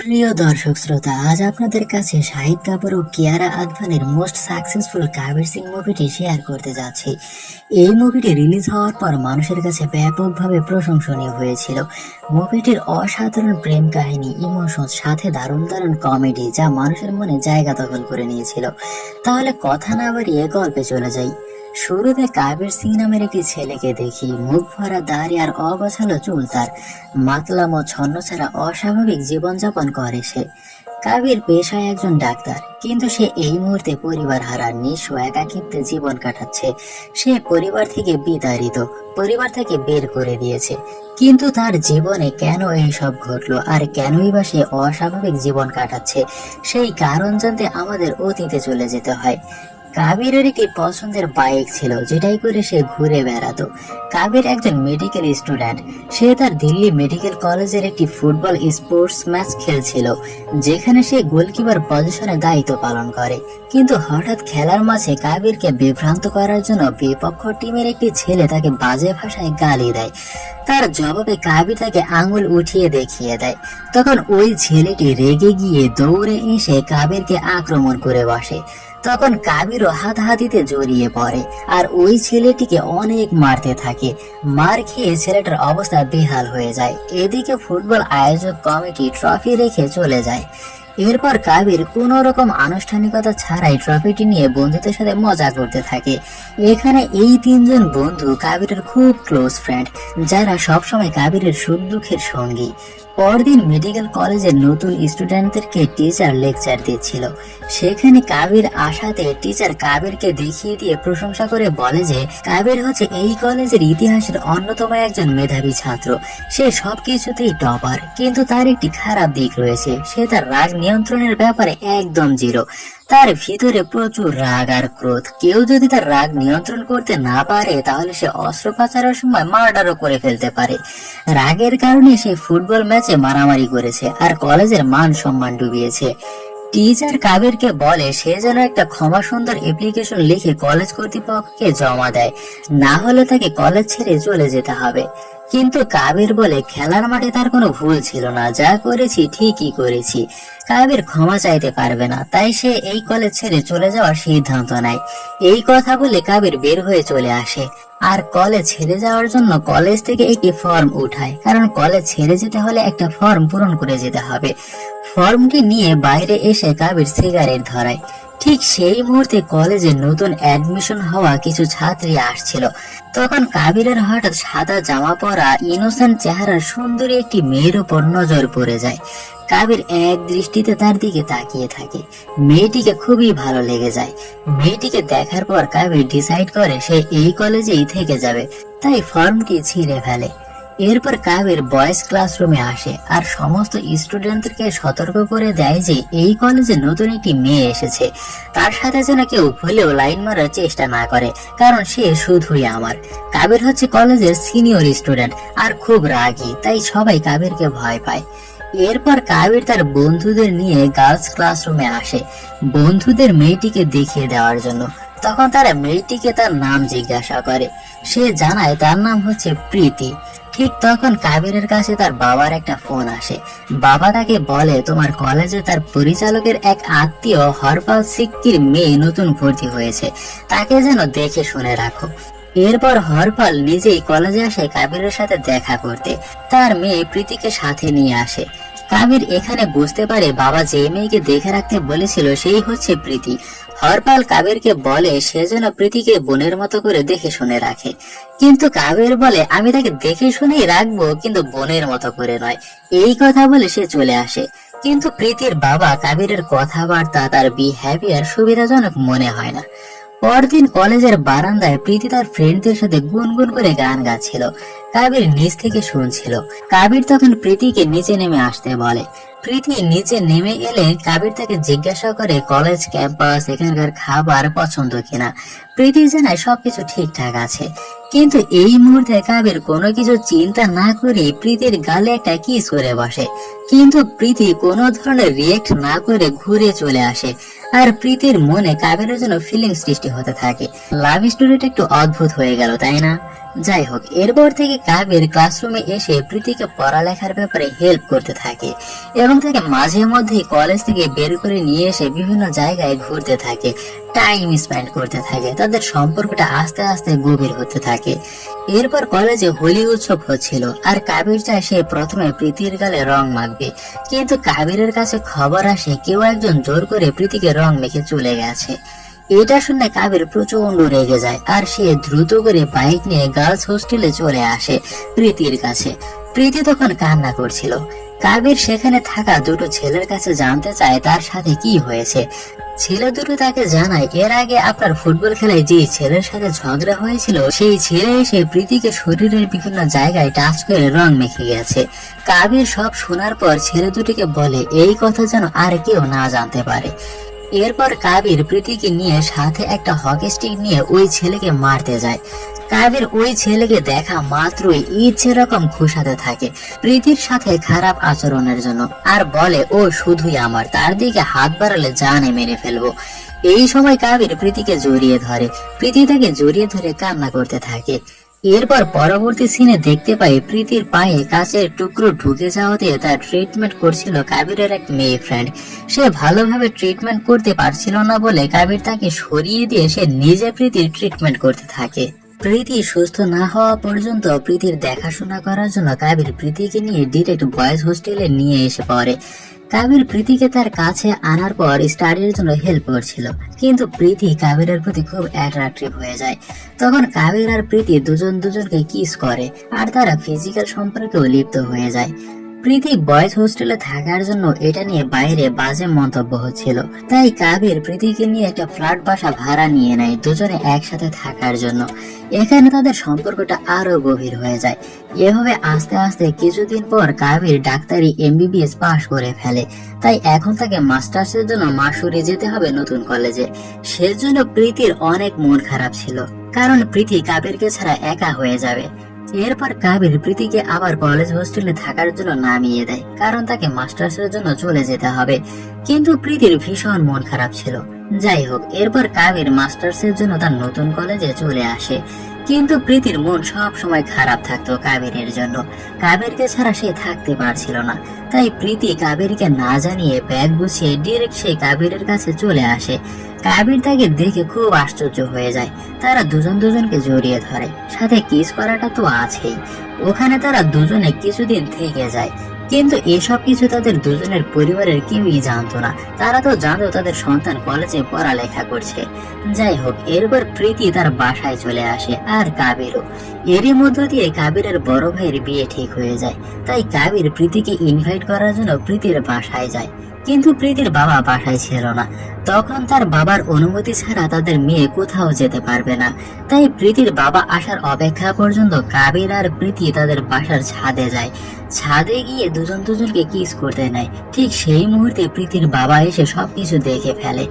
প্রিয় দর্শক শ্রোতা, আজ আপনাদের কাছে শাহিদ কাপুর ও কিয়ারা আদভানির মোস্ট সাকসেসফুল কাবির সিং মুভিটি শেয়ার করতে যাচ্ছি। এই মুভিটি রিলিজ হওয়ার পর মানুষের কাছে ব্যাপকভাবে প্রশংসনীয় হয়েছিল। মুভিটির অসাধারণ প্রেম কাহিনী, ইমোশন সাথে দারুণ দারুণ কমেডি যা মানুষের মনে জায়গা দখল করে নিয়েছিল। তাহলে কথা না বাড়িয়ে গল্পে চলে যাই। শুরুতে কাবির সিং নামের একটি ছেলেকে দেখি। মুখ ভরা দাড়ি আর অগোছালো চুল তার। মাতলাম ও ছন্ন ছাড়া অস্বাভাবিক জীবনযাপন করে সে। কাবির পেশায় একজন ডাক্তার, কিন্তু সে এই মুহূর্তে পরিবার হারা, নিঃস্ব একাকিত্বে জীবন কাটাচ্ছে। সে পরিবার থেকে বিতাড়িত, পরিবার থেকে বের করে দিয়েছে। কিন্তু তার জীবনে কেন এই সব ঘটলো আর কেনই বা সে অস্বাভাবিক জীবন কাটাচ্ছে, সেই কারণ জানতে আমাদের অতীতে চলে যেতে হয়। কাবিরের একটি পছন্দের বাইক ছিল, যেটাই করে সে ঘুরে বেড়াতো। কাবির একজন মেডিকেল স্টুডেন্ট। সে তার দিল্লি মেডিকেল কলেজের একটি ফুটবল স্পোর্টস ম্যাচ খেলছিল, যেখানে সে গোলকিপার পজিশনে দায়িত্ব পালন করে। কিন্তু হঠাৎ খেলার মাঝে কাবিরকে বিভ্রান্ত করার জন্য বিপক্ষ টিমের একটি ছেলে তাকে বাজে ভাষায় গালি দেয়। তার জবাবে কাবির তাকে আঙুল উঠিয়ে দেখিয়ে দেয়। তখন ওই ছেলেটি রেগে গিয়ে দৌড়ে এসে কাবিরকে আক্রমণ করে বসে। তখন কাবিরও হাতাহাতিতে জড়িয়ে পড়ে আর ওই ছেলেটিকে অনেক মারতে থাকে। মার খেয়ে ছেলেটার অবস্থা বেহাল হয়ে যায়। এদিকে ফুটবল আয়োজক কমিটি ট্রফি রেখে চলে যায়। এরপর কাবির কোন রকম আনুষ্ঠানিকতা ছাড়াই ট্রফিটি নিয়ে বন্ধুদের সাথে মজা করতে থাকে। এখানে এই তিনজন বন্ধু কাবিরের খুব ক্লোজ ফ্রেন্ড, যারা সবসময় কাবিরের সুখ দুঃখের সঙ্গী। পরদিন মেডিকেল কলেজের নতুন স্টুডেন্টদেরকে টিচার লেকচার দিচ্ছিল। সেখানে কাবির আসাতে টিচার কাবিরকে দেখিয়ে দিয়ে প্রশংসা করে বলে যে কাবির হচ্ছে এই কলেজের ইতিহাসের অন্যতম একজন মেধাবী ছাত্র। সে সবকিছুতেই টপার, কিন্তু তার একটি খারাপ দিক রয়েছে। সে তার রাগ নিয়ন্ত্রণের ব্যাপারে একদম জিরো। তার ভিতরে প্রচুর রাগ আর ক্রোধ। কেউ যদি তার রাগ নিয়ন্ত্রণ করতে না পারে, তাহলে সে অস্ত্রোপচারের সময় মার্ডারও করে ফেলতে পারে। রাগের কারণে সে ফুটবল ম্যাচে মারামারি করেছে আর কলেজের মান সম্মান ডুবিয়েছে। টিচার কাবিরকে বলে সে যেন একটা ক্ষমা সুন্দর অ্যাপ্লিকেশন লিখে কলেজ কর্তৃপক্ষকে জমা দেয়, না হলে তাকে কলেজ ছেড়ে চলে যেতে হবে। কিন্তু কাবির বলে খেলার মাঠে তার কোনো ভুল ছিল না, যা করেছি ঠিকই করেছি। কাবির ক্ষমা চাইতে পারবে না, তাই সে এই কলেজ ছেড়ে চলে যাওয়ার সিদ্ধান্ত নেয়। এই কথা বলে কাবির বের হয়ে চলে আসে আর কলেজ ছেড়ে যাওয়ার জন্য কলেজ থেকে একটি ফর্ম উঠায়, কারণ কলেজ ছেড়ে যেতে হলে একটা ফর্ম পূরণ করে যেতে হবে। ফর্মটি নিয়ে বাইরে এসে কাবির সিগারেট ধরায়। ঠিক সেই মুহূর্তে কলেজে নতুন অ্যাডমিশন হওয়া কিছু ছাত্রী আসছিল। তখন কাবিরের হঠাৎ সাদা জামা পরা ইনোসেন্ট চেহারার সুন্দরী একটি মেয়ের উপর নজর পড়ে যায়। কাবির এক দৃষ্টিতে তার দিকে তাকিয়ে থাকে। মেয়েটিকে খুবই ভালো লেগে যায়। মেয়েটিকে দেখার পর কাবির ডিসাইড করে সে এই কলেজেই থেকে যাবে, তাই ফর্মটি ছিঁড়ে ফেলে। এরপর কাবির বয়েজ ক্লাসরুমে আসে আর সমস্ত স্টুডেন্টদেরকে সতর্ক করে দেয় যে এই কলেজে নতুন একটি মেয়ে এসেছে, তার সাথে যেন কেউ ভুলেও লাইন মারার চেষ্টা না করে, কারণ সে শুধুই আমার। কাবির হচ্ছে কলেজের সিনিয়র স্টুডেন্ট আর খুব রাগী, তাই সবাই কাবিরকে ভয় পায়। এরপর কাবির তার বন্ধুদের নিয়ে গার্লস ক্লাসরুমে আসে বন্ধুদের মেয়েটিকে দেখিয়ে দেওয়ার জন্য। তখন তারা মেয়েটিকে তার নাম জিজ্ঞাসা করে। সে জানায় তার নাম হচ্ছে প্রীতি। ঠিক তখন কাবিরের কাছে তার বাবার একটা ফোন আসে। বাবা তাকে বলে তোমার কলেজে তার পরিচালকের এক আত্মীয় হরপাল সিক্কির মেয়ে নতুন ভর্তি হয়েছে, তাকে যেন দেখে শুনে রাখো। এরপর হরপাল নিজেই কলেজে আসে কাবিরের সাথে দেখা করতে। তার মেয়ে প্রীতিকে সাথে নিয়ে আসে। কাবির এখানে বুঝতে পারে বাবা যে মেয়েকে দেখে রাখতে বলেছিল সেই হচ্ছে প্রীতি। হরপাল কাবিরকে বলে সে যেন প্রীতিকে বোনের মতো করে দেখে শুনে রাখে। কিন্তু কাবির বলে আমি তাকে দেখে শুনেই রাখবো, কিন্তু বোনের মতো করে নয়। এই কথা বলে সে চলে আসে। কিন্তু প্রীতির বাবা কাবিরের কথাবার্তা, তার বিহেভিয়ার সুবিধাজনক মনে হয় না। পরদিন কলেজের বারান্দায় প্রীতি তার ফ্রেন্ডদের সাথে গুনগুন করে গান গাচ্ছিল। কাবির নিচ থেকে শুনছিল। কাবির তখন প্রীতিকে নিচে নেমে আসতে বলে। প্রীতি নিচে নেমে এলে কাবির তাকে জিজ্ঞাসা করে কলেজ ক্যাম্পাস, এখানকার খাবার পছন্দ কিনা। প্রীতি জানায় সবকিছু ঠিকঠাক আছে। কিন্তু এই মুহূর্তে কাবির কোনো কিছু চিন্তা না করে প্রীতির গালে একটা কিস করে বসে। কিন্তু প্রীতি কোনো ধরনের রিয়েক্ট না করে ঘুরে চলে আসে। আর প্রীতির মনে কাবিরের জন্য ফিলিং সৃষ্টি হতে থাকে। লাভ স্টোরিটা একটু অদ্ভুত হয়ে গেল, তাই না? যাই হোক, এরপর থেকে কাবির ক্লাসরুমে এসে প্রীতিকে পড়ালেখার ব্যাপারে হেল্প করতে থাকে এবং তাকে মাঝে মধ্যে কলেজ থেকে বের করে নিয়ে এসে বিভিন্ন জায়গায় ঘুরতে থাকে, টাইম স্পেন্ড করতে থাকে। তাদের সম্পর্কটা আস্তে আস্তে গভীর হতে থাকে। এরপর কলেজে হোলি উৎসব হচ্ছিল আর কাবির চায় সে প্রথমে প্রীতির গালে রং মাখবে, কিন্তু কাবিরের কাছে খবর আসে কেউ একজন জোর করে প্রীতিকে রং মেখে চলে গেছে। এটা শুনে কাবির প্রচন্ড রেগে যায় আর সে দ্রুত করে বাইক নিয়ে গার্লস হোস্টেলে চলে আসে প্রীতির কাছে। প্রীতি তখন কান্না করছিল। কাবির সেখানে থাকা দুটো ছেলের কাছে জানতে চায় তার সাথে কি হয়েছে। ছেলে দুটো তাকে জানায় এর আগে আপনার ফুটবল খেলায় যে ছেলের সাথে ঝগড়া হয়েছিল সেই ছেলে এসে প্রীতিকে শরীরের বিভিন্ন জায়গায় টাচ করে রং মেখে গেছে। কাবির সব শোনার পর ছেলে দুটিকে বলে এই কথা যেন আর কেউ না জানতে পারে। এরপর কাবির প্রীতিকে নিয়ে সাথে একটা হকি স্টিক নিয়ে ওই ছেলেকে মারতে যায়। কাবির ওই ছেলেকে দেখা মাত্রই ইচ্ছে রকম খুশাতে থাকে প্রীতির সাথে খারাপ আচরণের জন্য, আর বলে ও শুধুই আমার, তার দিকে হাত বাড়ালে জানে মেরে ফেলবো। এই সময় কাবির প্রীতিকে জড়িয়ে ধরে, প্রীতি তাকে জড়িয়ে ধরে কান্না করতে থাকে। এরপর পরবর্তী সিনে দেখতে পাই প্রীতির পায়ে কাচের টুকরো ঢুকে যাওয়াতে তার ট্রিটমেন্ট করছিল কাবিরের এক মেয়ে ফ্রেন্ড। সে ভালোভাবে ট্রিটমেন্ট করতে পারছিল না বলে কাবির তাকে সরিয়ে দিয়ে সে নিজে প্রীতির ট্রিটমেন্ট করতে থাকে। প্রীতি সুস্থ না হওয়া পর্যন্ত প্রীতির দেখাশোনা করার জন্য কাবির প্রীতিকে নিয়ে ডিরেক্ট বয়েজ হোস্টেলে নিয়ে এসে পড়ে। কাবির প্রীতিকে তার কাছে আনার পর স্টাডির জন্য হেল্প করছিল, কিন্তু প্রীতি কাবিরের প্রতি খুব অ্যাট্রাকটিভ হয়ে যায়। তখন কাবির আর প্রীতি দুজন দুজনকে কিস করে আর তারা ফিজিক্যাল সম্পর্কেও লিপ্ত হয়ে যায়। প্রীতি বয়েজ হোস্টেলে থাকার জন্য এটা নিয়ে বাইরে বাজে মন্তব্য হচ্ছিল, তাই কাবির প্রীতিকে নিয়ে একটা ফ্ল্যাট বাসা ভাড়া নিয়ে নেয় দুজনে একসাথে থাকার জন্য। এখানে তাদের সম্পর্কটা আরো গভীর হয়ে যায়। এভাবে আস্তে আস্তে কিছুদিন পর কাবির ডাক্তারি MBBS পাশ করে ফেলে, তাই এখন তাকে মাস্টার্সের জন্য মাসুরি যেতে হবে নতুন কলেজে। সেজন্য প্রীতির অনেক মন খারাপ ছিল, কারণ প্রীতি কাবিরকে ছাড়া একা হয়ে যাবে। এরপর কাবির প্রীতিকে আবার কলেজ হোস্টেলে থাকার জন্য নামিয়ে দেয়, কারণ তাকে মাস্টার্সের জন্য চলে যেতে হবে। কিন্তু প্রীতির ভীষণ মন খারাপ ছিল। যাই হোক, এরপর কাবির মাস্টার্সের জন্য তার নতুন কলেজে চলে আসে, কিন্তু প্রীতির মন সব সময় খারাপ থাকতো কাবিরের জন্য। কাবিরকে ছাড়া সে থাকতে পারছিল না, তাই প্রীতি কাবিরকে না জানিয়ে ব্যাগ গুছিয়ে ডিরেক্ট সে কাবিরের কাছে চলে আসে। কাবির তাকে দেখে খুব আশ্চর্য হয়ে যায়। তারা দুজন দুজনকে জড়িয়ে ধরে, সাথে কিস করাটা তো আছেই। ওখানে তারা দুজনে কিছুদিন থেকে যায়, কিন্তু এসব কিছু তাদের দুজনের পরিবারের কেউই জানতো না। তারা তো জানতো তাদের সন্তান কলেজে পড়ালেখা করছে। যাই হোক, এরপর প্রীতি তার বাসায় চলে আসে আর কাবিরও। এরই মধ্য দিয়ে কাবিরের বড় ভাইয়ের বিয়ে ঠিক হয়ে যায়, তাই কাবির প্রীতিকে ইনভাইট করার জন্য প্রীতির বাসায় যায়। কিন্তু প্রীতির বাবা বাসায় ছিল না। তখন তার বাবার অনুমতি ছাড়া তাদের মেয়ে কোথাও যেতে পারবে না, তাই প্রীতির বাবা আসার অপেক্ষা পর্যন্ত কাবির আর প্রীতি তাদের বাসার ছাদে যায়। ছাদে গিয়ে দুজন দুজনকে কিস করতে নেয়। ঠিক সেই মুহূর্তে প্রীতির বাবা এসে সবকিছু দেখে ফেলে।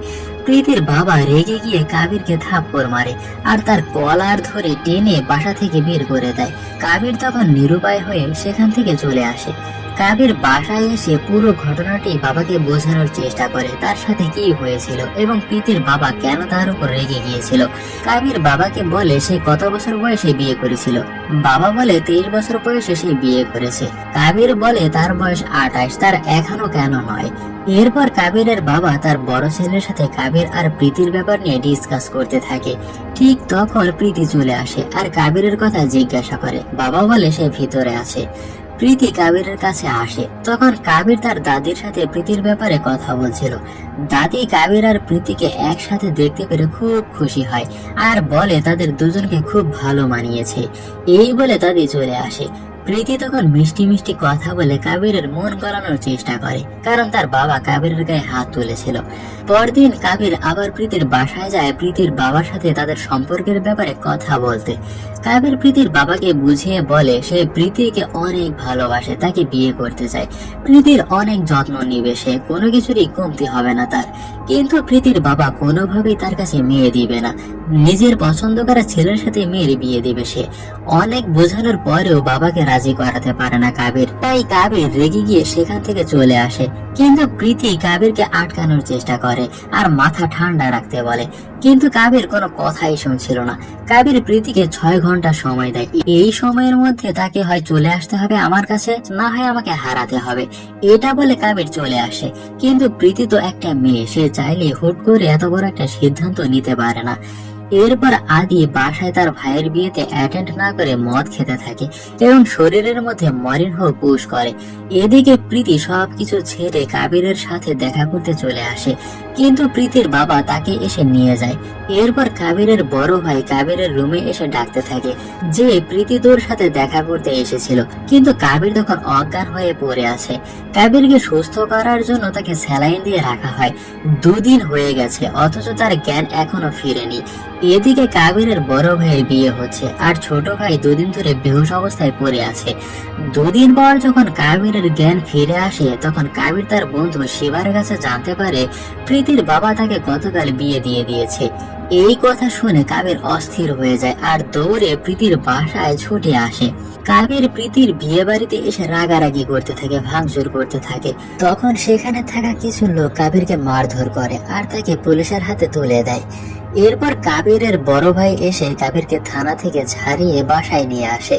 প্রীতির বাবা রেগে গিয়ে কাবিরকে থাপ্পড় মারে আর তার কলার ধরে টেনে বাসা থেকে বের করে দেয়। কাবির তখন নিরুপায় হয়ে সেখান থেকে চলে আসে। কাবির বাসায় এসে পুরো ঘটনাটি বাবাকে বোঝানোর চেষ্টা করে তার সাথে কি হয়েছিল এবং প্রীতির বাবা কেন তার উপর রেগে গিয়েছিল। কাবির বাবাকে বলে সে কত বছর বয়সে বিয়ে করেছিল। বাবা বলে 23 বছর বয়সে সে বিয়ে করেছে। কাবির বলে তার বয়স 28, তার এখনো কেন নয়। এরপর কাবিরের বাবা তার বড় ছেলের সাথে কাবির আর প্রীতির ব্যাপার নিয়ে ডিসকাস করতে থাকে। ঠিক তখন প্রীতি চলে আসে আর কাবিরের কথা জিজ্ঞাসা করে। বাবা বলে সে ভিতরে আছে। প্রীতি কাবিরের কাছে আসে। তখন কাবির তার দাদির সাথে প্রীতির ব্যাপারে কথা বলছিল। দাদি কাবির আর প্রীতিকে একসাথে দেখতে পেরে খুব খুশি হয় আর বলে তাদের দুজনকে খুব ভালো মানিয়েছে। এই বলে দাদি চলে আসে। প্রীতি তখন মিষ্টি মিষ্টি কথা বলে কাবিরের মন গলানোর চেষ্টা করে, কারণ তার বাবা কাবিরের গায়ে হাত তুলেছিল। পরদিন কাবির আবার প্রীতির বাসায় যায় প্রীতির বাবার সাথে তাদের সম্পর্কের ব্যাপারে কথা বলতে। কাবির প্রীতির বাবাকে বুঝিয়ে বলে সে প্রীতিকে অনেক ভালোবাসে, তাকে বিয়ে করতে চায়। প্রীতির অনেক যত্ন নিবে সে, কোনো কিছুরই কমতি হবে না তার। কিন্তু প্রীতির বাবা কোনোভাবেই তার কাছে মেয়ে দিবে না। নিজের পছন্দ করা ছেলের সাথে মেয়ের বিয়ে দিবে সে। অনেক বোঝানোর পরেও বাবাকে রাজি করাতে পারে না কাবির, তাই কাবির রেগে গিয়ে সেখান থেকে চলে আসে। কিন্তু প্রীতি কাবিরকে আটকানোর চেষ্টা করে আর মাথা ঠান্ডা রাখতে বলে, কিন্তু কাবির কোনো কথাই শুনছিল না। কাবির প্রীতিকে 6 ঘন্টা সময় দেয়, এই সময়ের মধ্যে তাকে হয় চলে আসতে হবে আমার কাছে, না হয় আমাকে হারাতে হবে। এটা বলে কাবির চলে আসে, কিন্তু প্রীতি তো একটা মেয়ে, সে চাইলে হুট করে এত বড় একটা সিদ্ধান্ত নিতে পারে না। এরপর আদি বাসায় তার ভাইয়ের বিয়েতে অ্যাটেন্ড না করে মদ খেতে থাকে এবং শরীরের মধ্যে মরিন হয়ে পুশ করে। এদিকে প্রীতি সবকিছু ছেড়ে কাবিরের সাথে দেখা করতে চলে আসে, কিন্তু প্রীতির বাবা তাকে এসে নিয়ে যায়। এরপর কাবিরের বড় ভাই কাবিরের রুমে এসে ডাকতে থাকে যে প্রীতি তোর সাথে দেখা করতে এসেছিল, কিন্তু কাবির তখন অজ্ঞান হয়ে পড়ে আছে। কাবিরকে সুস্থ করার জন্য তাকে স্যালাইন দিয়ে রাখা হয়। 2 দিন হয়ে গেছে অথচ তার জ্ঞান এখনো ফিরেনি। এদিকে কাবিরের বড় ভাইয়ের বিয়ে হচ্ছে আর ছোট ভাই 2 দিন ধরে বেহুশ অবস্থায় পড়ে আছে। 2 দিন পর যখন কাবিরের জ্ঞান ফিরে আসে তখন কাবির তার বন্ধু শিবার কাছে জানতে পারে প্রীতির বাবা তাকে গতকাল বিয়ে দিয়ে দিয়েছে। এই কথা শুনে কাবির অস্থির হয়ে যায় আর দৌড়ে প্রীতির বাসায় ছুটে আসে। কাবির প্রীতির বিয়ে বাড়িতে এসে রাগারাগি করতে থাকে, ভাঙচুর করতে থাকে। তখন সেখানে থাকা কিছু লোক কাবিরকে মারধর করে আর তাকে পুলিশের হাতে তুলে দেয়। এরপর কাবিরের বড় ভাই এসে কাবিরকে থানা থেকে ছাড়িয়ে বাসায় নিয়ে আসে,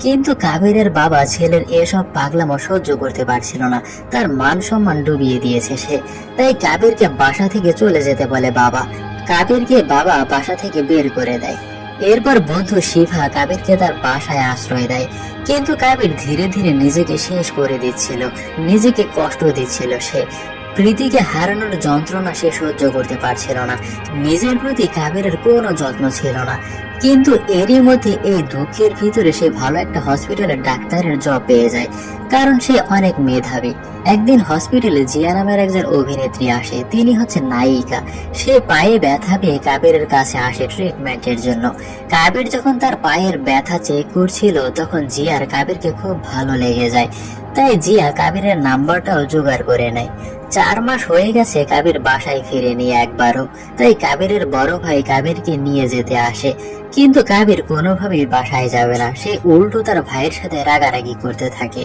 কিন্তু কাবিরের বাবা ছেলের এসব পাগলামো সহ্য করতে পারছিল না, তার মান সম্মান ডুবিয়ে দিয়েছে সে, তাই কাবিরকে বাসা থেকে চলে যেতে বলে বাবা। কাবিরকে বাবা বাসা থেকে বের করে দেয়। এরপর বন্ধু শিভা কাবিরকে তার বাসায় আশ্রয় দেয়, কিন্তু কাবির ধীরে ধীরে নিজেকে শেষ করে দিচ্ছিল, নিজেকে কষ্ট দিচ্ছিল। সে প্রীতিকে হারানোর যন্ত্রণা সে সহ্য করতে পারছিল না, নিজের প্রতি কাবিরের কোনো যত্ন ছিল না। কিন্তু এরই মধ্যে এই দুঃখের ভিতরে সে ভালো একটা হসপিটালে ডাক্তারের জব পেয়ে যায়, কারণ সে অনেক মেধাবী। একদিন হসপিটালে জিয়া নামের একজন অভিনেত্রী আসে, তিনি হচ্ছে নায়িকা। সে পায়ে ব্যথা পেয়ে কাবিরের কাছে আসে ট্রিটমেন্টের জন্য। কাবির যখন তার পায়ের ব্যথা চেক করছিল তখন জিয়ার কাবিরকে খুব ভালো লেগে যায়, তাই জিয়া কাবিরের নাম্বারটাও জোগাড় করে নেয়। 4 মাস হয়ে গেছে কাবির বাসায় ফিরেনি একবারও, তাই কাবিরের বড় ভাই কাবিরকে নিয়ে যেতে আসে, কিন্তু কাবির কোনোভাবেই বাসায় যাবে না, সে উল্টো তার ভাইয়ের সাথে রাগারাগি করতে থাকে।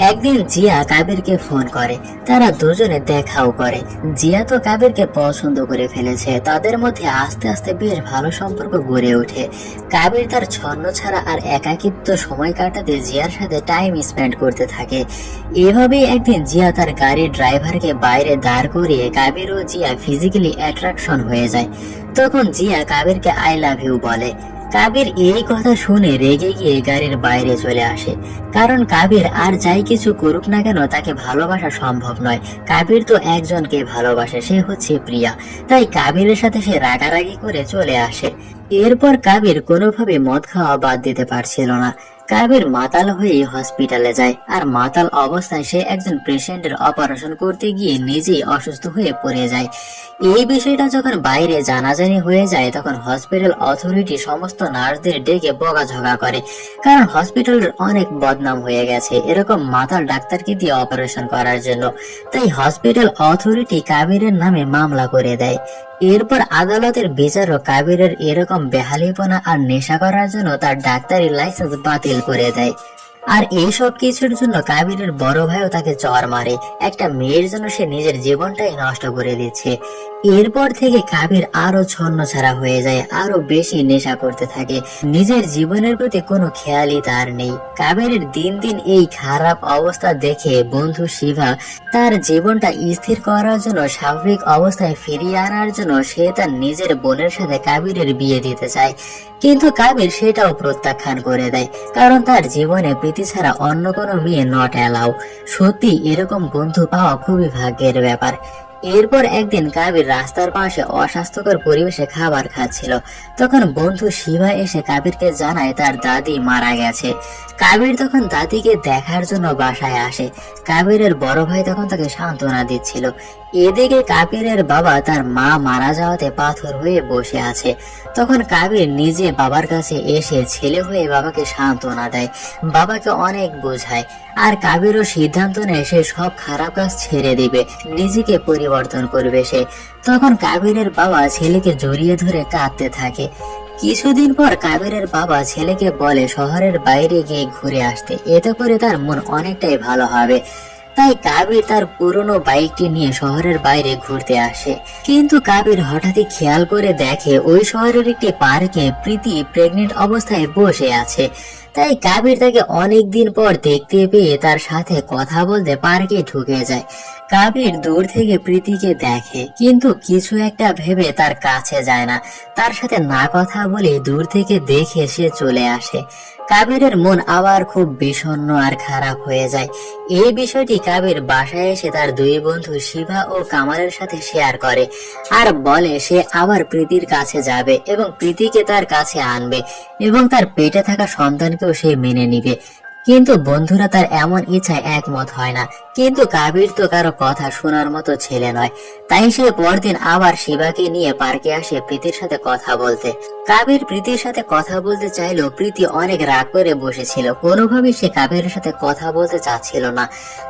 একদিন জিয়া কাবিরকে ফোন করে, তারা দুজনে দেখাও করে। জিয়া তো কাবিরকে পছন্দ করে ফেলেছে, তাদের মধ্যে আস্তে আস্তে বেশ ভালো সম্পর্ক গড়ে ওঠে। কাবির তার ছন্ন ছাড়া আর একাকিত্ব সময় কাটাতে জিয়ার সাথে টাইম স্পেন্ড করতে থাকে। এভাবেই একদিন জিয়া তার গাড়ির ড্রাইভারকে বাইরে দাঁড় করিয়ে কাবির ও জিয়া ফিজিক্যালি অ্যাট্রাকশন হয়ে যায়। তখন জিয়া কাবিরকে আই লাভ ইউ বলে। কাবির এই কথা শুনে রেগে গিয়ে গাড়ির বাইরে চলে আসে, কারণ কাবির আর যাই কিছু করুক না কেন তাকে ভালোবাসা সম্ভব নয়। কাবির তো একজনকে ভালোবাসে, সে হচ্ছে প্রিয়া, তাই কাবিরের সাথে সে রাগারাগি করে চলে আসে। এরপর কাবির কোনোভাবে মদ খাওয়া বাদ দিতে পারছিল না। কাবির মাতাল হয়ে হসপিটালে যায়, আর মাতাল অবস্থায় সে একজন পেশেন্টের অপারেশন করতে গিয়ে নিজেই অসুস্থ হয়ে পড়ে যায়। এই বিষয়টা যখন বাইরে জানাজানি হয়ে যায় তখন হসপিটাল অথরিটি সমস্ত নার্সদের ডেকে বকাঝকা করে, কারণ হসপিটালের অনেক বদনাম হয়ে গেছে এরকম মাতাল ডাক্তারকে দিয়ে অপারেশন করার জন্য। তাই হসপিটাল অথরিটি কাবিরের নামে মামলা করে দেয়। এরপর আদালতের বিচারক কাবিরের এরকম বেহালিপনা আর নেশা করার জন্য তার ডাক্তারি লাইসেন্স বাতিল করে দেয়। আর এইসব কিছুর জন্য কাবিরের বড় ভাইও তাকে চর মারে। একটা মেয়ের জন্য সে নিজের জীবনটাই নষ্ট করে দিচ্ছে। এরপর থেকে কাবির আরো ছন্নছাড়া হয়ে যায়, আরো বেশি নেশা করতে থাকে, নিজের জীবনের প্রতি কোনো খেয়ালই তার নেই। কাবিরের দিন দিন এই খারাপ অবস্থা দেখে বন্ধু শিভা তার জীবনটা স্থির করার জন্য, স্বাভাবিক অবস্থায় ফিরিয়ে আনার জন্য সে তার নিজের বোনের সাথে কাবিরের বিয়ে দিতে চায়, কিন্তু কাবির সেটাও প্রত্যাখ্যান করে দেয়, কারণ তার জীবনে প্রীতি ছাড়া অন্য কোনো মেয়ে নট অ্যালাউ। সত্যি এরকম বন্ধু পাওয়া খুবই ভাগ্যের ব্যাপার। এরপর একদিন কাবির রাস্তার পাশে অস্বাস্থ্যকর পরিবেশে খাবার খাচ্ছিল, তখন বন্ধু শিবা এসে কাবিরকে জানায় তার দাদি মারা গেছে। কাবির তখন দাদিকে দেখার জন্য বাসায় আসে। কাবিরের বড় ভাই তখন তাকে সান্ত্বনা দিচ্ছিল। এদিকে কাবিরের বাবা তার মা মারা যাওয়াতে পাথর হয়ে বসে আছে। তখন কাবির নিজে বাবার কাছে এসে ছেলে হয়ে বাবাকে সান্ত্বনা দেয়, বাবাকে অনেক বোঝায়, আর কাবিরও সিদ্ধান্ত নেয় সে সব খারাপ কাজ ছেড়ে দিবে, নিজেকে পরিবর্তন করবে সে। তখন কাবিরের বাবা ছেলেকে জড়িয়ে ধরে কাঁদতে থাকে। কিছুদিন পর কাবিরের বাবা ছেলেকে বলে শহরের বাইরে গিয়ে ঘুরে আসতে, এতে করে তার মন অনেকটাই ভালো হবে। তাই কাবির তার পুরনো বাইকটি নিয়ে শহরের বাইরে ঘুরতে আসে। কিন্তু কাবির হঠাৎই খেয়াল করে দেখে ওই শহরের একটি পার্কে প্রীতি প্রেগনেন্ট অবস্থায় বসে আছে। তাই কাবির তাকে অনেকদিন পর দেখতে পেয়ে তার সাথে কথা বলতে পার্কে ঢুকে যায়। কাবির দূর থেকে প্রীতিকে দেখে, কিন্তু কিছু একটা ভেবে তার কাছে যায় না। তার সাথে না কথা বলে দূর থেকে দেখে সে চলে আসে। কাবিরের মন আবার খুব বিষণ্ণ আর খারাপ হয়ে যায়। এই বিষয়টি কাবির বাসায় এসে তার দুই বন্ধু শিবা ও কামালের সাথে শেয়ার করে আর বলে সে আবার প্রীতির কাছে যাবে এবং প্রীতিকে তার কাছে আনবে এবং তার পেটে থাকা সন্তানকেও সে মেনে নিবে। কিন্তু বন্ধুরা তার এমন ইচ্ছায় একমত হয় না। কিন্তু কাবির তো কারো কথা শোনার মতো ছেলে নয়, তাই সে পরদিন আবার শিবাকে নিয়ে পার্কে আসে প্রীতির সাথে কথা বলতে। কাবির প্রীতির সাথে কথা বলতে চাইলেও প্রীতি অনেক রাগ করে বসেছিল। কোনোভাবেই সে কাবিরের সাথে কথা বলতে চাচ্ছিল না।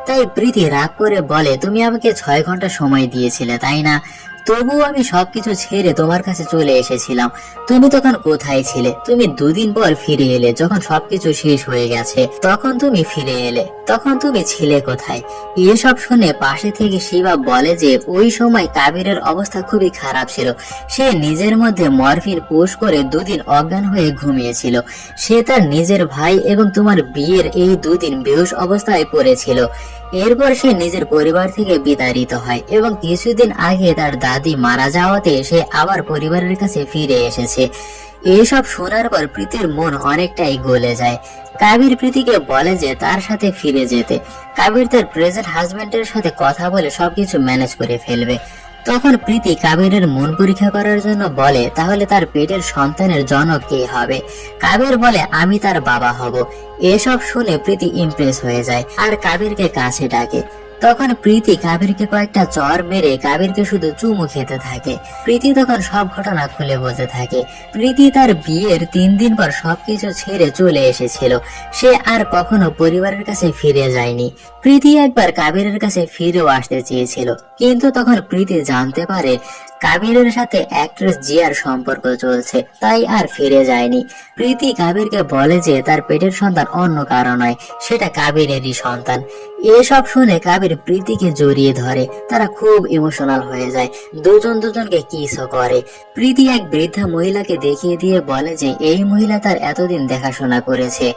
তাই প্রীতি রাগ করে বলে, তুমি আমাকে 6 ঘন্টা সময় দিয়েছিলে তাই না? তবুও আমি সবকিছু ছেড়ে তোমার কাছে চলে এসেছিলাম। তুমি তখন কোথায় ছিলে? তুমি 2 দিন পর ফিরে এলে, যখন সবকিছু শেষ হয়ে গেছে তখন তুমি ফিরে এলে। তখন তুমি ছিলে কোথায়? এসব শুনে পাশে থেকে শিবা বলে যে ওই সময় কাবিরের অবস্থা খুবই খারাপ ছিল। সে নিজের মধ্যে মরফিন পুশ করে 2 দিন অজ্ঞান হয়ে ঘুমিয়েছিল। সে তার নিজের ভাই এবং তোমার বিয়ের এই 2 দিন বেহুশ অবস্থায় পড়েছিল। এরপর সে নিজের পরিবার থেকে বিতাড়িত হয় এবং কিছুদিন আগে তার দাদি মারা যাওয়াতে সে আবার পরিবারের কাছে ফিরে এসেছে। এসব শোনার পর প্রীতির মন অনেকটাই গলে যায়। কাবির প্রীতিকে বলে যে তার সাথে ফিরে যেতে। কাবির তার প্রেজেন্ট হাজবেন্ডের সাথে কথা বলে সবকিছু ম্যানেজ করে ফেলবে। তখন প্রীতি কাবিরের মন পরীক্ষা করার জন্য বলে, তাহলে তার পেটের সন্তানের জনক কে হবে? কাবির বলে, আমি তার বাবা হব। এসব শুনে প্রীতি ইমপ্রেস হয়ে যায় আর কাবিরকে কাছে ডাকে। তখন প্রীতি কাবিরকে কয়েকটা চর মেরে কাবিরকে শুধু চুমু খেতে থাকে। প্রীতি তখন সব ঘটনা খুলে বলতে থাকে। প্রীতি তার বিয়ের 3 দিন পর সবকিছু ছেড়ে চলে এসেছিল। সে আর কখনো পরিবারের কাছে ফিরে যায়নি। প্রীতি একবার কাবিরের কাছে ফিরেও আসতে চেয়েছিল, কিন্তু তখন প্রীতি জানতে পারে কাবিরের সাথে অ্যাক্ট্রেস জিয়ার সম্পর্ক চলছে, তাই আর ফিরে যায়নি। প্রীতি কাবিরকে বলে যে তার পেটের সন্তান অন্য কারো নয়, সেটা কাবিরেরই সন্তান। এসব শুনে কাবির প্রীতিকে জড়িয়ে ধরে। তারা খুব ইমোশনাল হয়ে যায়, দুজনকে কিসও করে। প্রীতি এক বৃদ্ধা মহিলাকে দেখিয়ে দিয়ে বলে যে এই মহিলা তার এতদিন দেখাশোনা করেছে।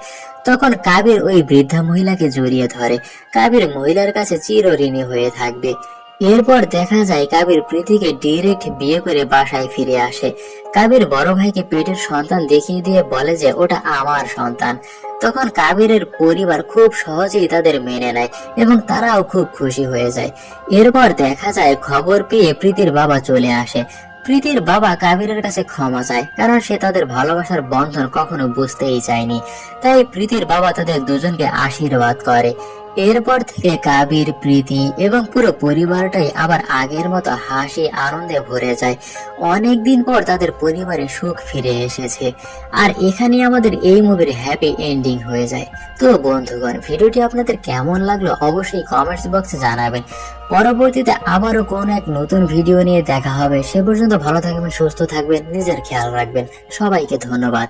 তখন কাবির ওই বৃদ্ধা মহিলাকে জড়িয়ে ধরে। কাবির মহিলার কাছে চিরঋণী হয়ে থাকবে। এরপর দেখা যায় কাবির প্রীতিকে ডিরেক্ট বিয়ে করে বাসায় ফিরে আসে। কাবির বড় ভাইকে পেটের সন্তান দেখিয়ে দিয়ে বলে যে ওটা আমার সন্তান। তখন কাবিরের পরিবার খুব সহজেই তাদের মেনে নেয় এবং তারাও খুব খুশি হয়ে যায়। এরপর দেখা যায় খবর পেয়ে প্রীতির বাবা চলে আসে। প্রীতির বাবা কাবিরের কাছে ক্ষমা চায়, কারণ সে তাদের ভালোবাসার বন্ধন কখনো বুঝতেই চায়নি। তাই প্রীতির বাবা তাদের দুজনকে আশীর্বাদ করে। এরপর থেকে কাবির, প্রীতি এবং পুরো পরিবারটাই আবার আগের মতো হাসি আনন্দে ভরে যায়। অনেকদিন পর তাদের পরিবারে সুখ ফিরে এসেছে। আর এখানে আমাদের এই মুভির হ্যাপি এন্ডিং হয়ে যায়। তো বন্ধুগণ, ভিডিওটি আপনাদের কেমন লাগলো অবশ্যই কমেন্টস বক্সে জানাবেন। পরবর্তীতে আবারও কোনো এক নতুন ভিডিও নিয়ে দেখা হবে। সে পর্যন্ত ভালো থাকবেন, সুস্থ থাকবেন, নিজের খেয়াল রাখবেন। সবাইকে ধন্যবাদ।